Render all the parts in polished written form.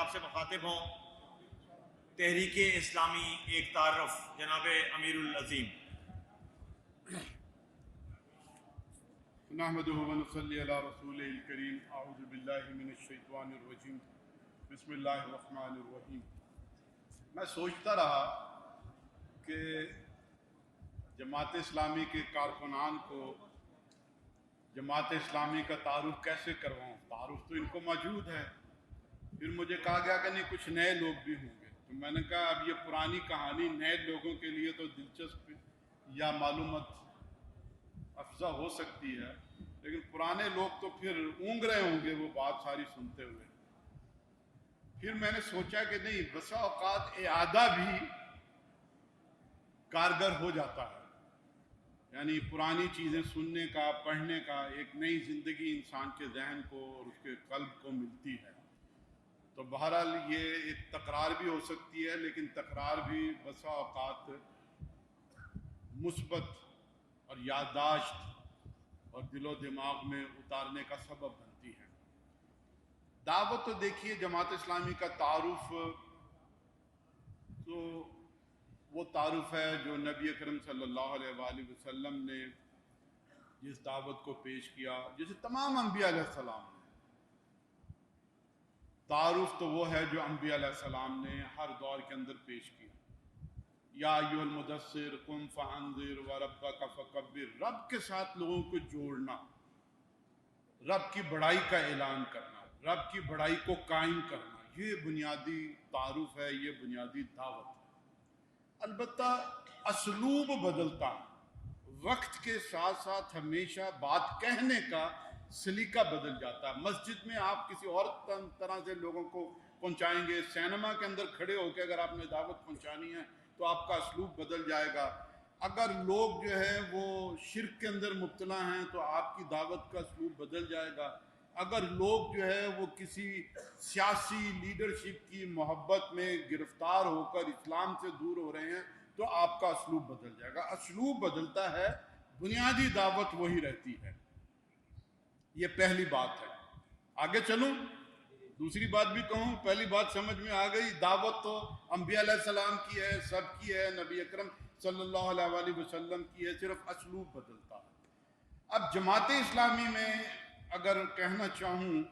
آپ سے مخاطب ہوں تحریک اسلامی ایک تعارف جناب امیر العظیم. نحمده ونصلي على رسوله الكريم. اعوذ باللہ من الشیطان الرجیم. بسم اللہ الرحمن الرحیم. میں سوچتا رہا کہ جماعت اسلامی کے کارکنان کو جماعت اسلامی کا تعارف کیسے کرواؤں. تعارف تو ان کو موجود ہے. پھر مجھے کہا گیا کہ نہیں کچھ نئے لوگ بھی ہوں گے. تو میں نے کہا اب یہ پرانی کہانی نئے لوگوں کے لیے تو دلچسپ یا معلومات افزا ہو سکتی ہے، لیکن پرانے لوگ تو پھر اونگ رہے ہوں گے وہ بات ساری سنتے ہوئے. پھر میں نے سوچا کہ نہیں، بسا اوقات اعادہ بھی کارگر ہو جاتا ہے. یعنی پرانی چیزیں سننے کا، پڑھنے کا ایک نئی زندگی انسان کے ذہن کو اور اس کے قلب کو ملتی ہے. تو بہرحال یہ ایک تکرار بھی ہو سکتی ہے، لیکن تکرار بھی بسا اوقات مثبت اور یادداشت اور دل و دماغ میں اتارنے کا سبب بنتی ہے. دعوت تو دیکھیے، جماعت اسلامی کا تعارف تو وہ تعارف ہے جو نبی اکرم صلی اللہ علیہ وآلہ وسلم نے جس دعوت کو پیش کیا، جسے تمام انبیاء علیہ السلام نے. تعارف تو وہ ہے جو انبیاء علیہ السلام نے ہر دور کے اندر پیش کیا. یا ایھا المدثر قم فانذر وربک فکبر. رب کے ساتھ لوگوں کو جوڑنا، رب کی بڑائی کا اعلان کرنا، رب کی بڑائی کو قائم کرنا، یہ بنیادی تعارف ہے، یہ بنیادی دعوت ہے. البتہ اسلوب بدلتا ہے، وقت کے ساتھ ساتھ ہمیشہ بات کہنے کا سلیقہ بدل جاتا ہے. مسجد میں آپ کسی اور طرح سے لوگوں کو پہنچائیں گے، سینما کے اندر کھڑے ہو کے اگر آپ نے دعوت پہنچانی ہے تو آپ کا اسلوب بدل جائے گا. اگر لوگ جو ہے وہ شرک کے اندر مبتلا ہیں تو آپ کی دعوت کا اسلوب بدل جائے گا. اگر لوگ جو ہے وہ کسی سیاسی لیڈرشپ کی محبت میں گرفتار ہو کر اسلام سے دور ہو رہے ہیں تو آپ کا اسلوب بدل جائے گا. اسلوب بدلتا ہے، بنیادی دعوت وہی رہتی ہے. یہ پہلی بات ہے. آگے چلوں، دوسری بات بھی کہوں. پہلی بات سمجھ میں آ گئی، دعوت تو انبیاء علیہ السلام کی ہے، سب کی ہے، نبی اکرم صلی اللہ علیہ وآلہ وسلم کی ہے، صرف اسلوب بدلتا ہے. اب جماعت اسلامی میں اگر کہنا چاہوں،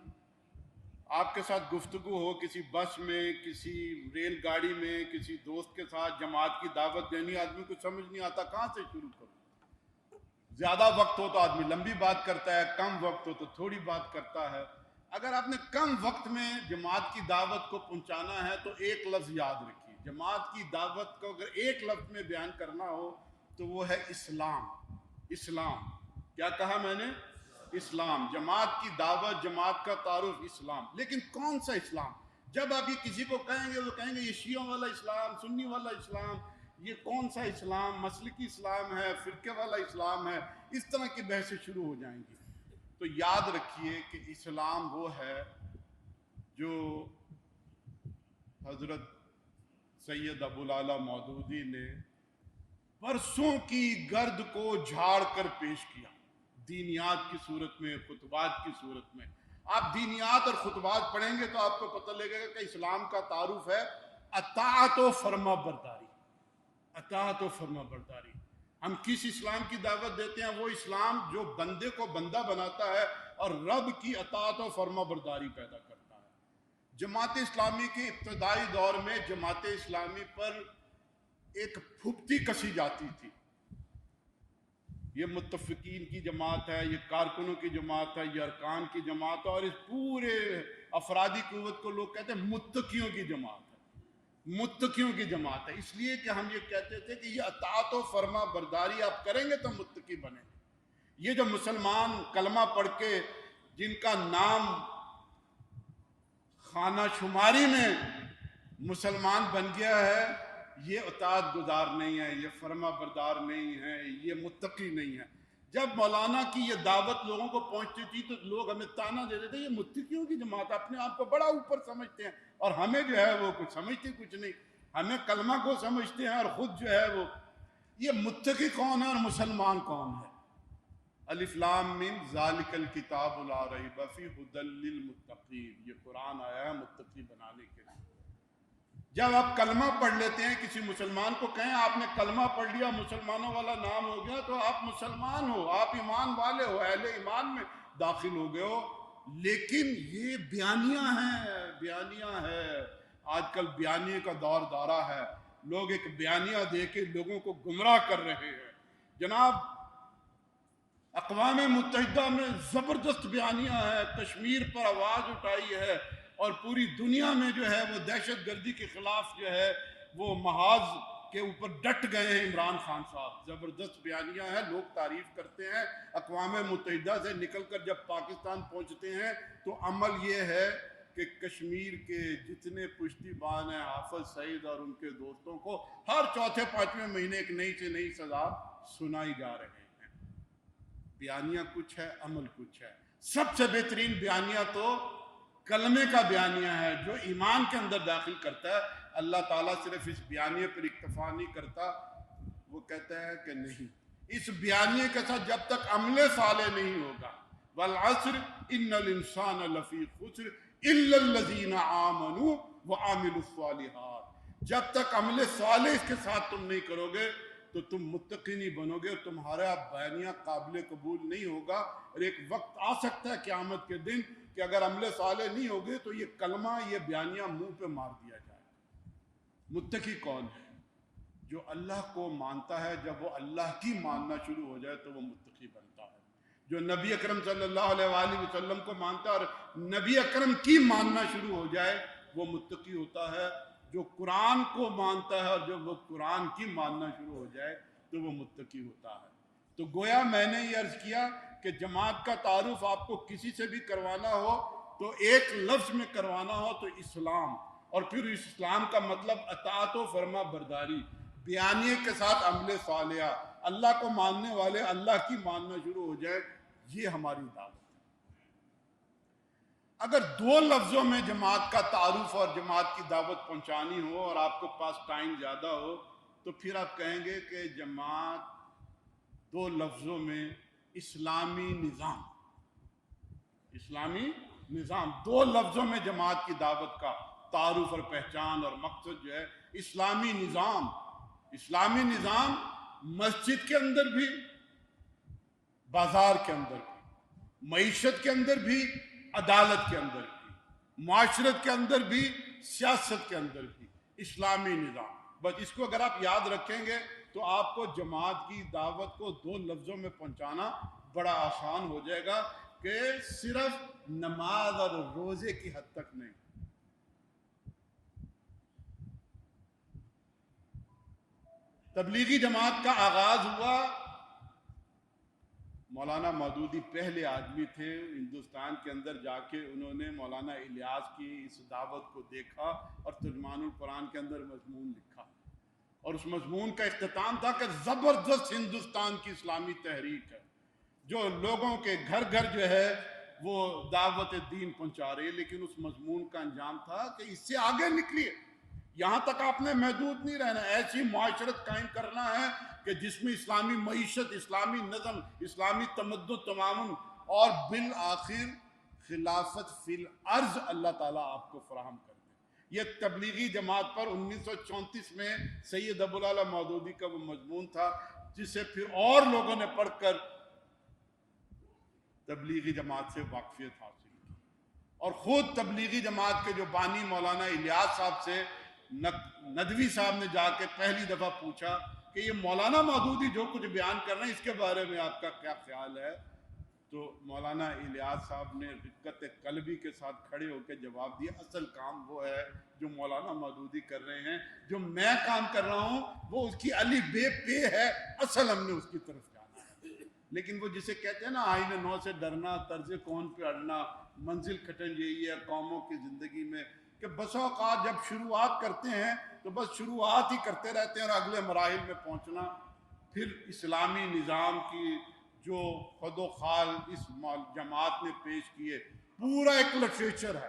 آپ کے ساتھ گفتگو ہو کسی بس میں، کسی ریل گاڑی میں، کسی دوست کے ساتھ جماعت کی دعوت دینی، آدمی کو سمجھ نہیں آتا کہاں سے شروع کروں. زیادہ وقت ہو تو آدمی لمبی بات کرتا ہے، کم وقت ہو تو تھوڑی بات کرتا ہے. اگر آپ نے کم وقت میں جماعت کی دعوت کو پہنچانا ہے تو ایک لفظ یاد رکھیے. جماعت کی دعوت کو اگر ایک لفظ میں بیان کرنا ہو تو وہ ہے اسلام. اسلام. کیا کہا میں نے؟ اسلام. جماعت کی دعوت، جماعت کا تعارف اسلام. لیکن کون سا اسلام؟ جب آپ یہ کسی کو کہیں گے وہ کہیں گے یہ شیعوں والا اسلام، سنی والا اسلام، یہ کون سا اسلام؟ مسلکی اسلام ہے، فرقے والا اسلام ہے. اس طرح کی بحثیں شروع ہو جائیں گی. تو یاد رکھیے کہ اسلام وہ ہے جو حضرت سید ابوالعلا مودودی نے برسوں کی گرد کو جھاڑ کر پیش کیا، دینیات کی صورت میں، خطبات کی صورت میں. آپ دینیات اور خطبات پڑھیں گے تو آپ کو پتہ لگے گا کہ اسلام کا تعارف ہے اطاعت و فرما برداری. اطاعت و فرما برداری. ہم کس اسلام کی دعوت دیتے ہیں؟ وہ اسلام جو بندے کو بندہ بناتا ہے اور رب کی اطاعت و فرما برداری پیدا کرتا ہے. جماعت اسلامی کے ابتدائی دور میں جماعت اسلامی پر ایک پھپتی کسی جاتی تھی. یہ متفقین کی جماعت ہے، یہ کارکنوں کی جماعت ہے، یہ ارکان کی جماعت ہے، اور اس پورے افرادی قوت کو لوگ کہتے ہیں متقیوں کی جماعت ہے. متقیوں کی جماعت ہے. اس لیے کہ ہم یہ کہتے تھے کہ یہ اطاعت و فرما برداری آپ کریں گے تو متقی بنیں گے. یہ جو مسلمان کلمہ پڑھ کے جن کا نام خانہ شماری میں مسلمان بن گیا ہے، یہ اطاعت گزار نہیں ہے، یہ فرما بردار نہیں ہے، یہ متقی نہیں ہے. جب مولانا کی یہ دعوت لوگوں کو پہنچتی تھی تو لوگ ہمیں تانا دیتے تھے یہ متقیوں کی جماعت، اپنے آپ کو بڑا اوپر سمجھتے ہیں اور ہمیں جو ہے وہ کچھ سمجھتے کچھ نہیں. ہمیں کلمہ کو سمجھتے ہیں اور خود جو ہے وہ. یہ متقی کون ہے اور مسلمان کون ہے؟ الف لام میم ذالک الکتاب لا ریب فیہ ھدی للمتقین، یہ قرآن آیا ہے متقی بنانے کے لیے۔ جب آپ کلمہ پڑھ لیتے ہیں، کسی مسلمان کو کہیں آپ نے کلمہ پڑھ لیا، مسلمانوں والا نام ہو گیا، تو آپ مسلمان ہو، آپ ایمان والے ہو، اہل ایمان میں داخل ہو گئے ہو۔ لیکن یہ بیانیہ ہے، آج کل بیانیے کا دور دورہ ہے، لوگ ایک بیانیہ دے کے لوگوں کو گمراہ کر رہے ہیں۔ جناب اقوام متحدہ میں زبردست بیانیہ ہے، کشمیر پر آواز اٹھائی ہے، اور پوری دنیا میں جو ہے وہ دہشت گردی کے خلاف جو ہے وہ محاذ کے اوپر ڈٹ گئے ہیں عمران خان صاحب۔ زبردست بیانیہ ہے، لوگ تعریف کرتے ہیں۔ اقوام متحدہ سے نکل کر جب پاکستان پہنچتے ہیں تو عمل یہ ہے کہ کشمیر کے جتنے پشتی بان ہیں، حافظ سعید اور ان کے دوستوں کو ہر چوتھے پانچویں مہینے ایک نئی سے نئی سزا سنائی جا رہے ہیں۔ بیانیہ کچھ ہے، عمل کچھ ہے۔ سب سے بہترین بیانیہ تو کلمے کا بیانیہ ہے، جو ایمان کے اندر داخل کرتا ہے۔ اللہ تعالیٰ صرف اس بیانیے پر اکتفا نہیں کرتا، وہ کہتا ہے کہ نہیں، اس بیانیے کے ساتھ جب تک عمل صالح نہیں ہوگا، والعصر ان الانسان لفی خسر الا الذین آمنوا وعملوا الصالحات، جب تک عمل صالح اس کے ساتھ تم نہیں کرو گے تو تم متقی نہیں بنو گے، اور تمہارا بیانیہ قابل قبول نہیں ہوگا۔ اور ایک وقت آ سکتا ہے قیامت کے دن کہ اگر عمل صالح نہیں ہوگے تو یہ کلمہ، یہ بیانیہ منہ پہ مار دیا جائے۔ متقی کون ہے؟ جو اللہ کو مانتا ہے، جب وہ اللہ کی ماننا شروع ہو جائے تو وہ متقی بنتا ہے۔ جو نبی اکرم صلی اللہ علیہ وآلہ وسلم کو مانتا ہے اور نبی اکرم کی ماننا شروع ہو جائے وہ متقی ہوتا ہے۔ جو قرآن کو مانتا ہے اور جب وہ قرآن کی ماننا شروع ہو جائے تو وہ متقی ہوتا ہے۔ تو گویا میں نے یہ عرض کیا کہ جماعت کا تعارف آپ کو کسی سے بھی کروانا ہو تو ایک لفظ میں کروانا ہو تو اسلام، اور پھر اس اسلام کا مطلب اطاعت و فرما برداری، بیانیے کے ساتھ عمل صالحہ، اللہ کو ماننے والے اللہ کی ماننا شروع ہو جائے، یہ ہماری دعوت ہے۔ اگر دو لفظوں میں جماعت کا تعارف اور جماعت کی دعوت پہنچانی ہو اور آپ کو پاس ٹائم زیادہ ہو تو پھر آپ کہیں گے کہ جماعت دو لفظوں میں اسلامی نظام، دو لفظوں میں جماعت کی دعوت کا تعارف اور پہچان اور مقصد جو ہے اسلامی نظام۔ اسلامی نظام مسجد کے اندر بھی، بازار کے اندر بھی، معیشت کے اندر بھی، عدالت کے اندر بھی، معاشرت کے اندر بھی، سیاست کے اندر بھی، اسلامی نظام۔ بس اس کو اگر آپ یاد رکھیں گے تو آپ کو جماعت کی دعوت کو دو لفظوں میں پہنچانا بڑا آسان ہو جائے گا، کہ صرف نماز اور روزے کی حد تک نہیں۔ تبلیغی جماعت کا آغاز ہوا، مولانا مودودی پہلے آدمی تھے ہندوستان کے اندر جا کے، انہوں نے مولانا الیاس کی اس دعوت کو دیکھا اور ترجمان القرآن کے اندر مضمون لکھا، اور اس مضمون کا اختتام تھا کہ زبردست ہندوستان کی اسلامی تحریک ہے جو لوگوں کے گھر گھر جو ہے وہ دعوت دین پہنچا رہی ہے، لیکن اس مضمون کا انجام تھا کہ اس سے آگے نکلیے، یہاں تک آپ نے محدود نہیں رہنا، ایسی معاشرت قائم کرنا ہے کہ جس میں اسلامی معیشت، اسلامی نظم، اسلامی تمدن تمام، اور بالآخر خلافت فی الارض اللہ تعالیٰ آپ کو فراہم کر دے۔ یہ تبلیغی جماعت پر 1934 میں سید ابوالعلا مودودی کا وہ مضمون تھا، جسے پھر اور لوگوں نے پڑھ کر تبلیغی جماعت سے واقفیت حاصل کی، اور خود تبلیغی جماعت کے جو بانی مولانا الیاس صاحب سے ندوی صاحب نے جا کے پہلی دفعہ پوچھا کہ یہ مولانا مودودی جو کچھ بیان کر رہے ہیں اس کے بارے میں آپ کا کیا خیال ہے؟ تو مولانا الیاس صاحب نے رقت قلبی کے ساتھ کھڑے ہو کے جواب دیا، اصل کام وہ ہے جو مولانا مودودی کر رہے ہیں، جو میں کام کر رہا ہوں وہ اس کی علی بے پے ہے، اصل ہم نے اس کی طرف جانا ہے۔ لیکن وہ جسے کہتے ہیں نا آئین نو سے ڈرنا، طرز کون پہ اڑنا، منزل کھٹن یہی ہے قوموں کی زندگی میں، کہ بسا اوقات جب شروعات کرتے ہیں تو بس شروعات ہی کرتے رہتے ہیں، اور اگلے مراحل میں پہنچنا، پھر اسلامی نظام کی جو خد و خال اس جماعت نے پیش کیے، پورا ایک لٹریچر ہے،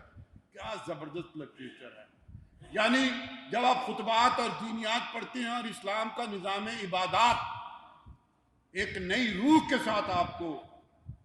کیا زبردست لٹریچر ہے۔ یعنی جب آپ خطبات اور دینیات پڑھتے ہیں اور اسلام کا نظام عبادات ایک نئی روح کے ساتھ آپ کو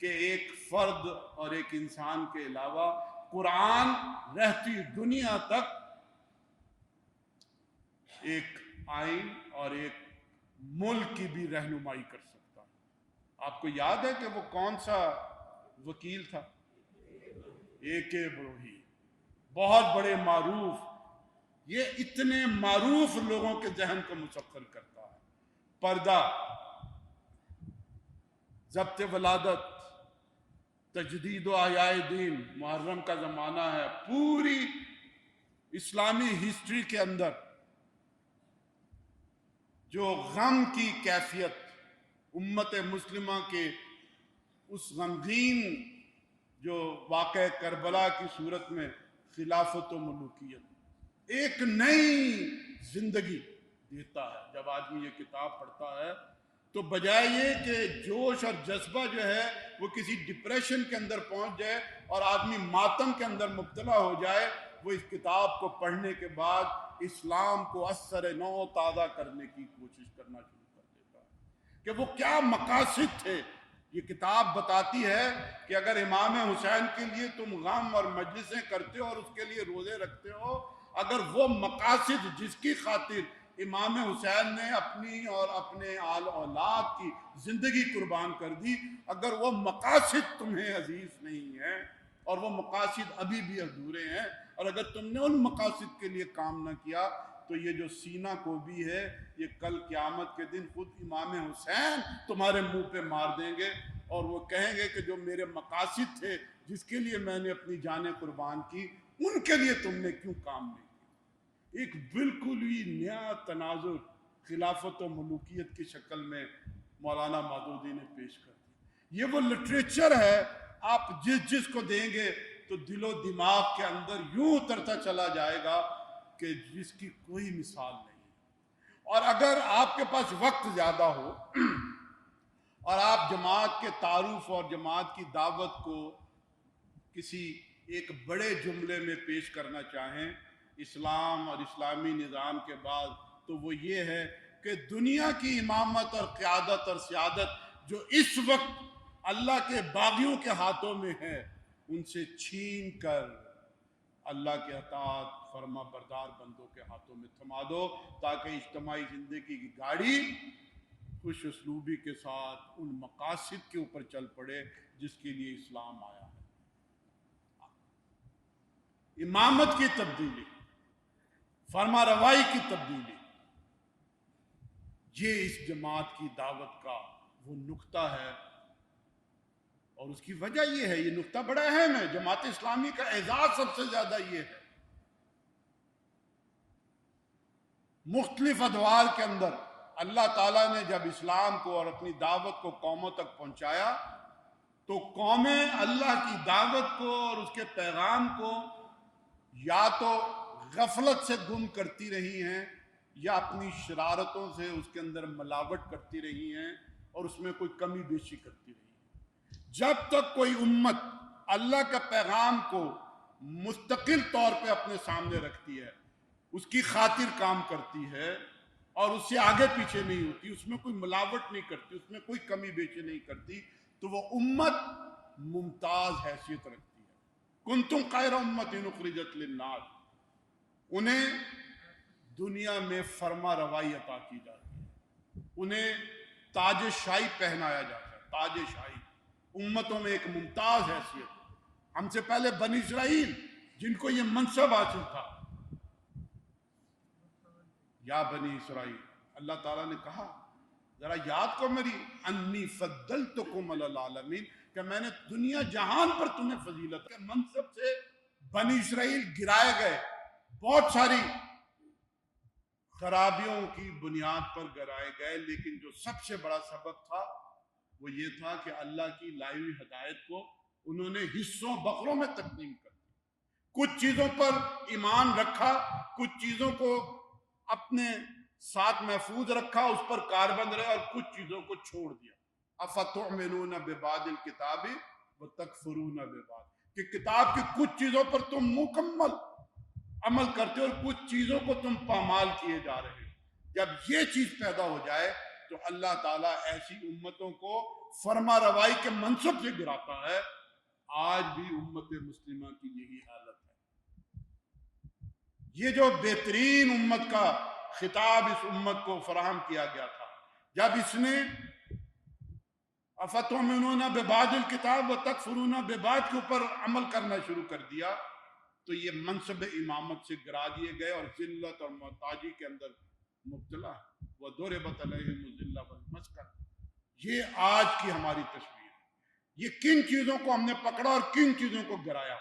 کہ ایک فرد اور ایک انسان کے علاوہ قرآن رہتی دنیا تک ایک آئین اور ایک ملک کی بھی رہنمائی کر سکتا ہے۔ آپ کو یاد ہے کہ وہ کون سا وکیل تھا؟ A.K. بروہی، بہت بڑے معروف، یہ اتنے معروف لوگوں کے ذہن کو مسخر کرتا ہے۔ پردہ، ضبط ولادت، تجدید و احیاء دین، محرم کا زمانہ ہے، پوری اسلامی ہسٹری کے اندر جو غم کی کیفیت امت مسلمہ کے اس غمگین جو واقع کربلا کی صورت میں خلافت و ملوکیت ایک نئی زندگی دیتا ہے۔ جب آدمی یہ کتاب پڑھتا ہے تو بجائے یہ کہ جوش اور جذبہ جو ہے وہ کسی ڈپریشن کے اندر پہنچ جائے اور آدمی ماتم کے اندر مبتلا ہو جائے، وہ اس کتاب کو پڑھنے کے بعد اسلام کو اثر نو تازہ کرنے کی کوشش کرنا شروع کر دیتا ہے کہ وہ کیا مقاصد تھے۔ یہ کتاب بتاتی ہے کہ اگر امام حسین کے لیے تم غم اور مجلسیں کرتے ہو اور اس کے لیے روزے رکھتے ہو، اگر وہ مقاصد جس کی خاطر امام حسین نے اپنی اور اپنے آل اولاد کی زندگی قربان کر دی، اگر وہ مقاصد تمہیں عزیز نہیں ہیں اور وہ مقاصد ابھی بھی ادھورے ہیں، اور اگر تم نے ان مقاصد کے لیے کام نہ کیا تو یہ جو سینہ کو بھی ہے یہ کل قیامت کے دن خود امام حسین تمہارے منہ پہ مار دیں گے اور وہ کہیں گے کہ جو میرے مقاصد تھے جس کے لیے میں نے اپنی جانیں قربان کی، ان کے لیے تم نے کیوں کام نہیں کیا۔ ایک بالکل ہی نیا تناظر خلافت و ملوکیت کی شکل میں مولانا مودودی نے پیش کر دی۔ یہ وہ لٹریچر ہے، آپ جس کو دیں گے تو دل و دماغ کے اندر یوں اترتا چلا جائے گا کہ جس کی کوئی مثال نہیں۔ اور اگر آپ کے پاس وقت زیادہ ہو اور آپ جماعت کے تعارف اور جماعت کی دعوت کو کسی ایک بڑے جملے میں پیش کرنا چاہیں اسلام اور اسلامی نظام کے بعد، تو وہ یہ ہے کہ دنیا کی امامت اور قیادت اور سیادت جو اس وقت اللہ کے باغیوں کے ہاتھوں میں ہے، ان سے چھین کر اللہ کے اطاعت فرما بردار بندوں کے ہاتھوں میں تھما دو، تاکہ اجتماعی زندگی کی گاڑی خوش اسلوبی کے ساتھ ان مقاصد کے اوپر چل پڑے جس کے لیے اسلام آیا ہے۔ امامت کی تبدیلی، فرما روائی کی تبدیلی، یہ اس جماعت کی دعوت کا وہ نقطہ ہے، اور اس کی وجہ یہ ہے، یہ نقطہ بڑا اہم ہے، جماعت اسلامی کا اعزاز سب سے زیادہ یہ ہے۔ مختلف ادوار کے اندر اللہ تعالیٰ نے جب اسلام کو اور اپنی دعوت کو قوموں تک پہنچایا تو قومیں اللہ کی دعوت کو اور اس کے پیغام کو یا تو غفلت سے گم کرتی رہی ہیں یا اپنی شرارتوں سے اس کے اندر ملاوٹ کرتی رہی ہیں اور اس میں کوئی کمی بیشی کرتی رہی ہیں۔ جب تک کوئی امت اللہ کا پیغام کو مستقل طور پہ اپنے سامنے رکھتی ہے، اس کی خاطر کام کرتی ہے اور اس سے آگے پیچھے نہیں ہوتی، اس میں کوئی ملاوٹ نہیں کرتی، اس میں کوئی کمی بیشی نہیں کرتی، تو وہ امت ممتاز حیثیت رکھتی ہے۔ کنتم خیر امۃ اخرجت للناس، انہیں دنیا میں فرما روائی عطا کی جاتی ہے، انہیں تاج شاہی پہنایا جاتا ہے، تاج شاہی، امتوں میں ایک ممتاز حیثیت۔ ہم سے پہلے بنی اسرائیل جن کو یہ منصب حاصل تھا، یا بنی اسرائیل، اللہ تعالیٰ نے کہا ذرا یاد کرو میری انی فضلتکم علی العالمین، کہ میں نے دنیا جہان پر تمہیں فضیلت کے منصب سے بنی اسرائیل گرائے گئے، بہت ساری خرابیوں کی بنیاد پر گرائے گئے، لیکن جو سب سے بڑا سبب تھا وہ یہ تھا کہ اللہ کی لائی ہوئی ہدایت کو انہوں نے حصوں بخروں میں تقسیم کر دی، کچھ چیزوں پر ایمان رکھا، کچھ چیزوں کو اپنے ساتھ محفوظ رکھا، اس پر کاربند رہے، اور کچھ چیزوں کو چھوڑ دیا۔ افتؤمنون ببعض الکتاب وتکفرون ببعض، کہ کتاب کی کچھ چیزوں پر تم مکمل عمل کرتے ہو اور کچھ چیزوں کو تم پامال کیے جا رہے ہو۔ جب یہ چیز پیدا ہو جائے تو اللہ تعالیٰ ایسی امتوں کو فرما روائی کے منصب سے گراتا ہے۔ آج بھی امت مسلمہ کی یہی حالت ہے۔ یہ جو بہترین امت کا خطاب اس امت کو فراہم کیا گیا تھا، جب اس نے افتؤمنون ببعض الکتاب وتکفرون ببعض کے اوپر عمل کرنا شروع کر دیا، تو یہ منصب امامت سے گرا دیے گئے اور ذلت اور محتاجی کے اندر مبتلا ہے۔ وَضُرِبَتْ عَلَيْهِمُ الذِّلَّةُ وَالْمَسْكَنَةُ۔ یہ آج کی ہماری تصویر ہے۔ یہ کن چیزوں کو ہم نے پکڑا اور کن چیزوں کو گرایا؟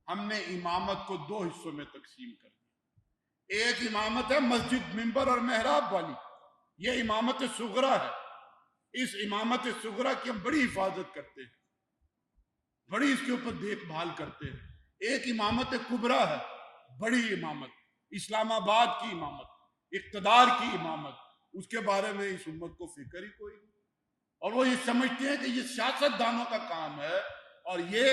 ہم نے امامت کو دو حصوں میں تقسیم کر دیا۔ ایک امامت ہے مسجد، ممبر اور محراب والی، یہ امامت صغرا ہے۔ اس امامت صغرا کی ہم بڑی حفاظت کرتے ہیں، بڑی اس کے اوپر دیکھ بھال کرتے ہیں۔ ایک امامت کبرا ہے، بڑی امامت، اسلام آباد کی امامت، اقتدار کی امامت، اس کے بارے میں اس امت کو فکر ہی کوئی نہیں، اور وہ یہ سمجھتے ہیں کہ یہ سیاست دانوں کا کام ہے اور یہ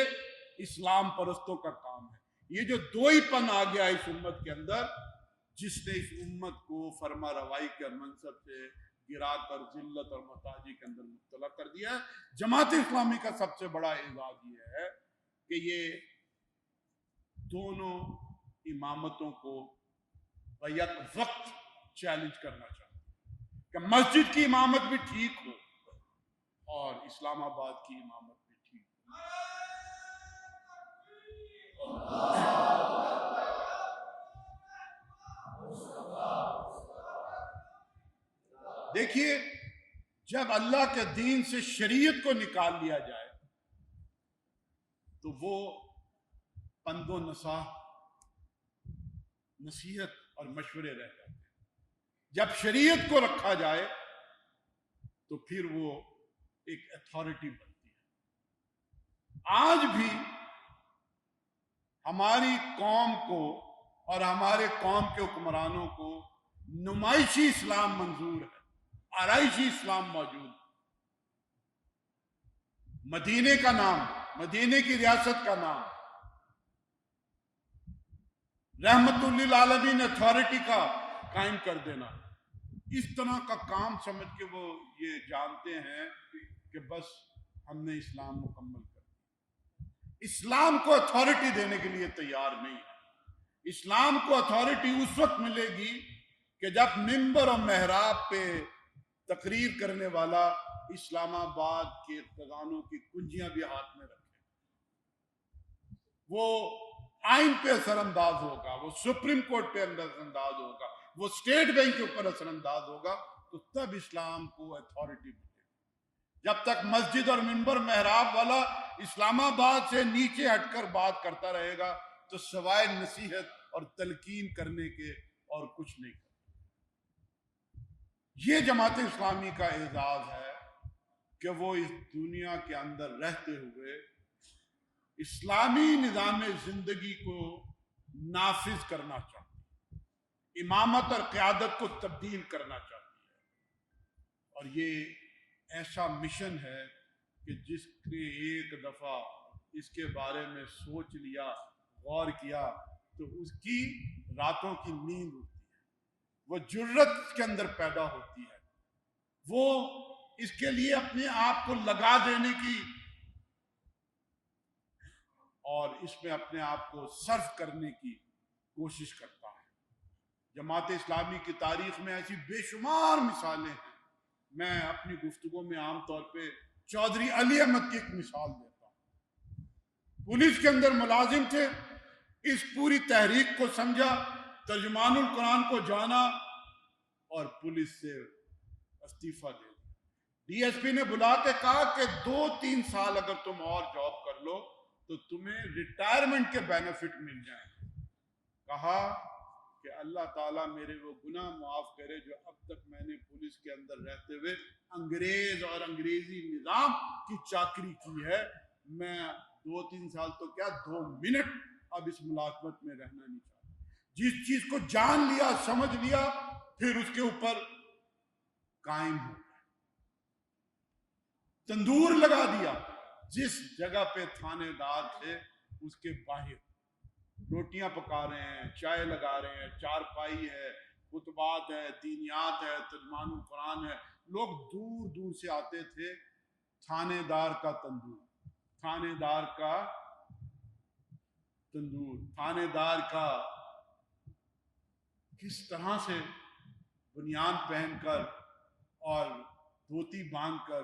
اسلام پرستوں کا کام ہے۔ یہ جو دو ہی پن آ گیا اس امت کے اندر، جس نے اس امت کو فرما روائی کے منصب سے گرا کر ذلت اور محتاجی کے اندر مبتلا کر دیا ہے۔ جماعت اسلامی کا سب سے بڑا اعزاز یہ ہے کہ یہ دونوں امامتوں کو بیک وقت چیلنج کرنا چاہتا ہے کہ مسجد کی امامت بھی ٹھیک ہو اور اسلام آباد کی امامت بھی ٹھیک ہو۔ دیکھیے، جب اللہ کے دین سے شریعت کو نکال لیا جائے تو وہ پند و نصیحت اور مشورے رہ جاتے ہیں۔ جب شریعت کو رکھا جائے تو پھر وہ ایک اتھارٹی بنتی ہے۔ آج بھی ہماری قوم کو اور ہمارے قوم کے حکمرانوں کو نمائشی اسلام منظور ہے، آرائشی اسلام موجود ہے۔ مدینے کا نام، مدینے کی ریاست کا نام، رحمت للعالمین اتھارٹی کا قائم کر دینا، اس طرح کا کام سمجھ کے وہ یہ جانتے ہیں کہ بس ہم نے اسلام مکمل کر دیا۔ اسلام کو اتھارٹی دینے کے لیے تیار نہیں ہے۔ اسلام کو اتھارٹی اس وقت ملے گی کہ جب ممبر اور محراب پہ تقریر کرنے والا اسلام آباد کے خزانوں کی کنجیاں بھی ہاتھ میں رکھے، وہ آئین پہ اثر انداز ہوگا، وہ سپریم کورٹ پہ اثر انداز ہوگا، وہ اسٹیٹ بینک کے اوپر اثر انداز ہوگا، تو تب اسلام کو اتھارٹی ملے گی۔ جب تک مسجد اور ممبر محراب والا اسلام آباد سے نیچے ہٹ کر بات کرتا رہے گا تو سوائے نصیحت اور تلقین کرنے کے اور کچھ نہیں کرتا۔ یہ جماعت اسلامی کا اعزاز ہے کہ وہ اس دنیا کے اندر رہتے ہوئے اسلامی نظام زندگی کو نافذ کرنا چاہتی ہے، امامت اور قیادت کو تبدیل کرنا چاہتی ہے، اور یہ ایسا مشن ہے کہ جس نے ایک دفعہ اس کے بارے میں سوچ لیا، غور کیا، تو اس کی راتوں کی نیند ہوتی ہے، وہ جرت کے اندر پیدا ہوتی ہے، وہ اس کے لیے اپنے آپ کو لگا دینے کی اور اس میں اپنے آپ کو صرف کرنے کی کوشش کرتا ہے۔ جماعت اسلامی کی تاریخ میں ایسی بے شمار مثالیں ہیں۔ میں اپنی گفتگو میں عام طور پہ چودھری علی احمد کی ایک مثال دیتا ہوں۔ پولیس کے اندر ملازم تھے، اس پوری تحریک کو سمجھا، ترجمان القرآن کو جانا اور پولیس سے استعفیٰ دے دیا۔ ڈی ایس پی نے بلا کے کہا کہ 2-3 سال اگر تم اور جاب کر لو تو تمہیں ریٹائرمنٹ کے بینیفٹ مل جائیں۔ کہا کہ اللہ تعالیٰ میرے وہ گناہ معاف کرے جو اب تک میں نے پولیس کے اندر رہتے ہوئے انگریز اور انگریزی نظام کی چاکری کی ہے۔ میں 2-3 سال تو کیا 2 منٹ اب اس ملازمت میں رہنا نہیں چاہتا۔ جس چیز کو جان لیا، سمجھ لیا، پھر اس کے اوپر قائم ہو گیا، تندور لگا دیا۔ جس جگہ پہ تھانے دار تھے اس کے باہر روٹیاں پکا رہے ہیں، چائے لگا رہے ہیں، چارپائی ہے، خطبات ہے، دینیات ہے، ترجمان القرآن ہے، لوگ دور دور سے آتے تھے. تھانے دار کا تندور، تھانے دار کا تندور، تھانے دار کا کس طرح سے بنیان پہن کر اور دھوتی باندھ کر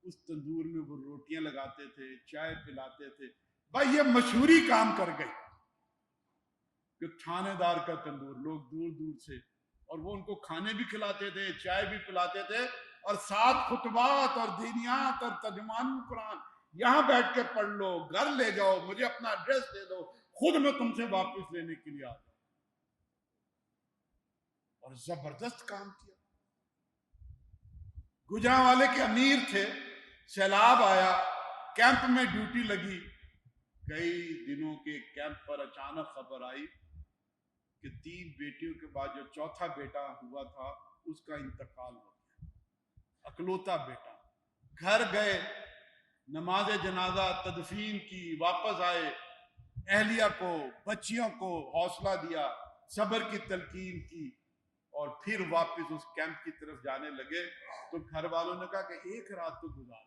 اس تندور میں وہ روٹیاں لگاتے تھے، چائے پلاتے تھے. بھائی یہ مشہوری کام کر گئی کہ تھانے دار کا تندور، لوگ دور دور سے، اور وہ ان کو کھانے بھی کھلاتے تھے، چائے بھی پلاتے تھے، اور ساتھ خطبات اور دینیات اور ترجمان قرآن. یہاں بیٹھ کے پڑھ لو، گھر لے جاؤ، مجھے اپنا ایڈریس دے دو، خود میں تم سے واپس لینے کے لیے آ جاؤں. اور زبردست کام کیا. گجرانوالے کے امیر تھے، سیلاب آیا، کیمپ میں ڈیوٹی لگی. کئی دنوں کے کیمپ پر اچانک خبر آئی کہ 3 بیٹیوں کے بعد جو چوتھا بیٹا ہوا تھا اس کا انتقال ہو گیا، اکلوتا بیٹا. گھر گئے، نماز جنازہ تدفین کی، واپس آئے، اہلیہ کو، بچیوں کو حوصلہ دیا، صبر کی تلقین کی، اور پھر واپس اس کیمپ کی طرف جانے لگے. تو گھر والوں نے کہا کہ ایک رات تو گزار.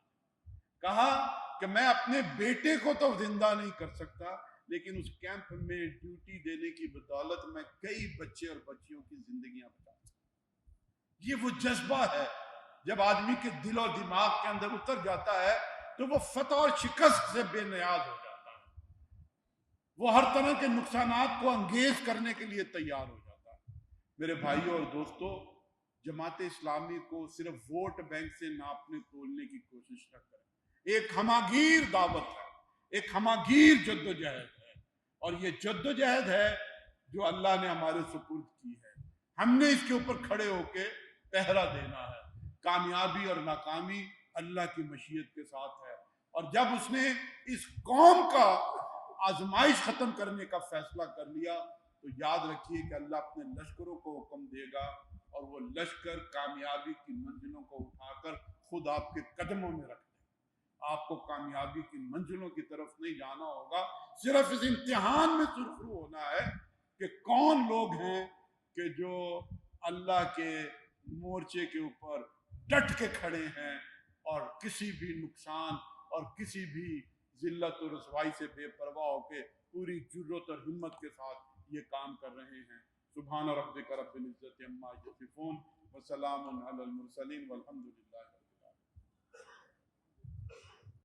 کہا کہ میں اپنے بیٹے کو تو زندہ نہیں کر سکتا، لیکن اس کیمپ میں ڈیوٹی دینے کی بدولت میں کئی بچے اور بچیوں کی زندگیاں بچا سکتا. یہ وہ جذبہ ہے جب آدمی کے دل اور دماغ کے اندر اتر جاتا ہے تو وہ فتح اور شکست سے بے نیاز ہو جاتا ہے. وہ ہر طرح کے نقصانات کو انگیز کرنے کے لیے تیار ہو جاتا ہے. میرے بھائیوں اور دوستو، جماعت اسلامی کو صرف ووٹ بینک سے ناپنے تولنے کی کوشش نہ کریں. ایک ہماگیر دعوت ہے، ایک ہماگیر جدوجہد ہے، اور یہ جدوجہد ہے جو اللہ نے ہمارے سپرد کی ہے. ہم نے اس کے اوپر کھڑے ہو کے پہرا دینا ہے. کامیابی اور ناکامی اللہ کی مشیت کے ساتھ ہے، اور جب اس نے اس قوم کا آزمائش ختم کرنے کا فیصلہ کر لیا تو یاد رکھیے کہ اللہ اپنے لشکروں کو حکم دے گا، اور وہ لشکر کامیابی کی منزلوں کو اٹھا کر خود آپ کے قدموں میں رکھ دیں. آپ کو کامیابی کی منزلوں کی طرف نہیں جانا ہوگا، صرف اس امتحان میں سرخرو ہونا ہے کہ کون لوگ ہیں کہ جو اللہ کے مورچے کے اوپر ڈٹ کے کھڑے ہیں اور کسی بھی نقصان اور کسی بھی ذلت و رسوائی سے بے پرواہ ہو کے پوری جرت اور ہمت کے ساتھ یہ کام کر رہے ہیں. سبحان ربک رب العزت عما یصفون وسلام علی المرسلین والحمد للہ.